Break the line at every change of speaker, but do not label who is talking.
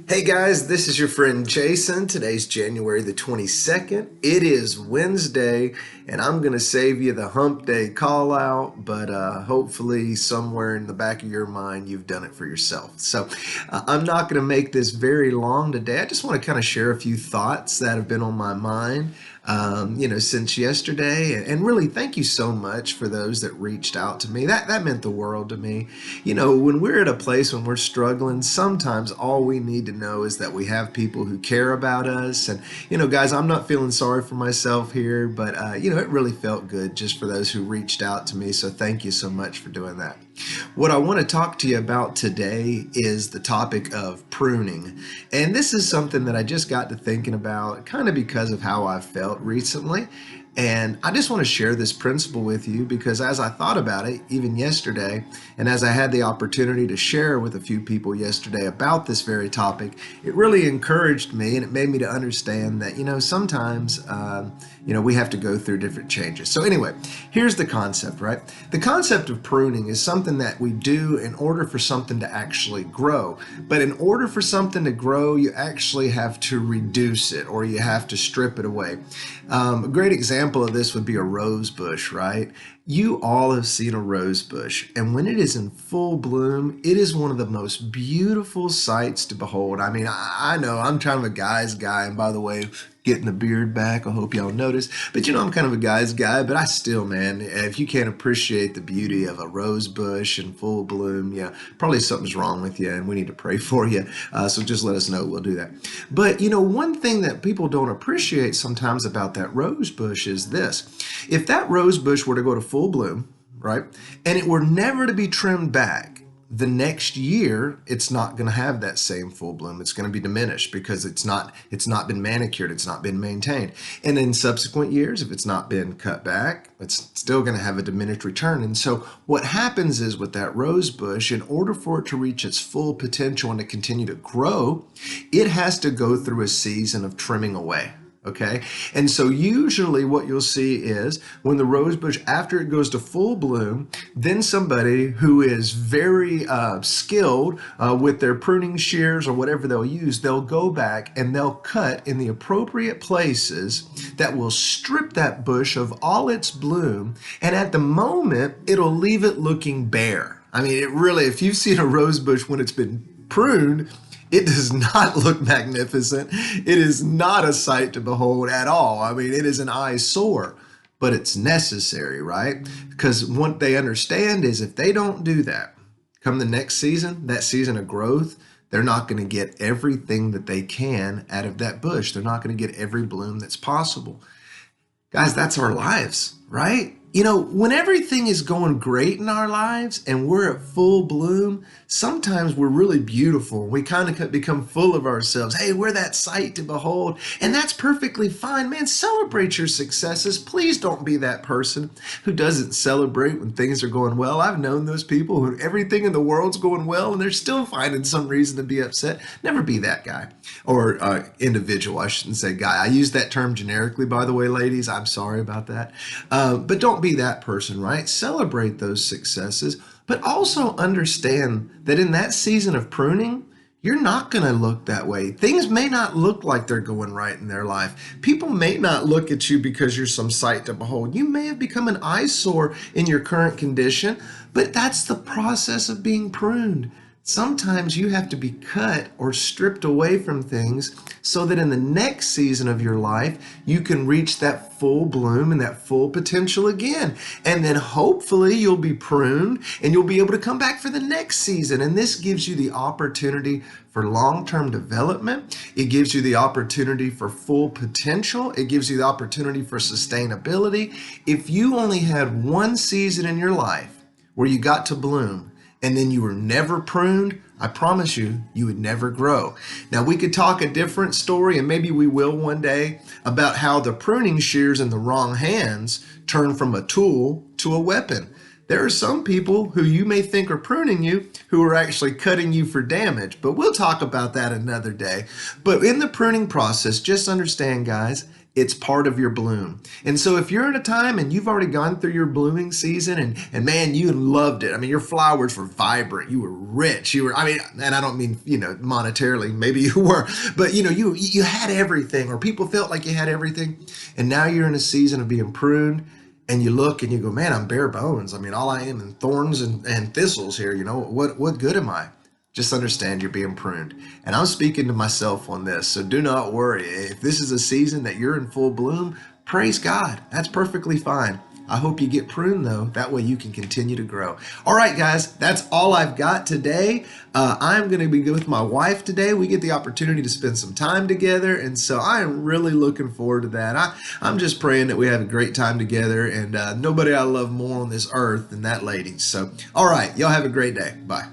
Hey guys, this is your friend Jason. Today's January the 22nd. It is Wednesday, and I'm going to save you the hump day call out, but hopefully, somewhere in the back of your mind, you've done it for yourself. I'm not going to make this very long today. I just want to kind of share a few thoughts that have been on my mind. Since yesterday, and really thank you so much for those that reached out to me. That meant the world to me. When we're at a place when we're struggling, sometimes all we need to know is that we have people who care about us. And guys, I'm not feeling sorry for myself here, but it really felt good just for those who reached out to me. So thank you so much for doing that. What I want to talk to you about today is the topic of pruning. And this is something that I just got to thinking about kind of because of how I felt recently. And I just want to share this principle with you because as I thought about it, even yesterday, and as I had the opportunity to share with a few people yesterday about this very topic, it really encouraged me and it made me to understand that, sometimes, we have to go through different changes. So anyway, here's the concept, right? The concept of pruning is something that we do in order for something to actually grow. But in order for something to grow, you actually have to reduce it or you have to strip it away. A great example of this would be a rose bush, right? You all have seen a rose bush, and when it is in full bloom, it is one of the most beautiful sights to behold. I mean, I know I'm kind of a guy's guy, and by the way, getting the beard back, I hope y'all notice. But I'm kind of a guy's guy, but I still, man, if you can't appreciate the beauty of a rose bush in full bloom, yeah, probably something's wrong with you, and we need to pray for you. So just let us know, we'll do that. But one thing that people don't appreciate sometimes about that rose bush is this. If that rose bush were to go to full bloom, right, and it were never to be trimmed back, the next year it's not going to have that same full bloom. It's going to be diminished because it's not been manicured, it's not been maintained. And in subsequent years, if it's not been cut back, it's still going to have a diminished return. And so what happens is with that rose bush, in order for it to reach its full potential and to continue to grow, it has to go through a season of trimming away. Okay. And so usually what you'll see is when the rose bush, after it goes to full bloom, then somebody who is very skilled with their pruning shears or whatever they'll use, they'll go back and they'll cut in the appropriate places that will strip that bush of all its bloom. And at the moment, it'll leave it looking bare. I mean, it really, if you've seen a rose bush when it's been pruned, it does not look magnificent. It is not a sight to behold at all. I mean, it is an eyesore, but it's necessary, right? Because what they understand is if they don't do that, come the next season, that season of growth, they're not going to get everything that they can out of that bush. They're not going to get every bloom that's possible. Guys, that's our lives, right? When everything is going great in our lives and we're at full bloom, sometimes we're really beautiful. We kind of become full of ourselves. Hey, we're that sight to behold. And that's perfectly fine, man. Celebrate your successes. Please don't be that person who doesn't celebrate when things are going well. I've known those people who everything in the world's going well and they're still finding some reason to be upset. Never be that guy or individual. I shouldn't say guy. I use that term generically, by the way, ladies. I'm sorry about that. But don't be that person, right? Celebrate those successes, but also understand that in that season of pruning, you're not going to look that way. Things may not look like they're going right in their life. People may not look at you because you're some sight to behold. You may have become an eyesore in your current condition, but that's the process of being pruned. Sometimes you have to be cut or stripped away from things so that in the next season of your life, you can reach that full bloom and that full potential again. And then hopefully you'll be pruned and you'll be able to come back for the next season. And this gives you the opportunity for long-term development. It gives you the opportunity for full potential. It gives you the opportunity for sustainability. If you only had one season in your life where you got to bloom, and then you were never pruned, I promise you, you would never grow. Now, we could talk a different story, and maybe we will one day, about how the pruning shears in the wrong hands turn from a tool to a weapon. There are some people who you may think are pruning you who are actually cutting you for damage, but we'll talk about that another day. But in the pruning process, just understand, guys, It's part of your bloom. And so if you're in a time and you've already gone through your blooming season and man, you loved it. I mean, your flowers were vibrant. You were rich. You were, I mean, and I don't mean, monetarily, maybe you were, but you had everything, or people felt like you had everything. And now you're in a season of being pruned, and you look and you go, man, I'm bare bones. I mean, all I am is thorns and thistles here. What good am I? Just understand you're being pruned. And I'm speaking to myself on this. So do not worry. If this is a season that you're in full bloom, praise God. That's perfectly fine. I hope you get pruned though. That way you can continue to grow. All right, guys, that's all I've got today. I'm going to be with my wife today. We get the opportunity to spend some time together. And so I am really looking forward to that. I'm just praying that we have a great time together, and nobody I love more on this earth than that lady. So, all right, y'all have a great day. Bye.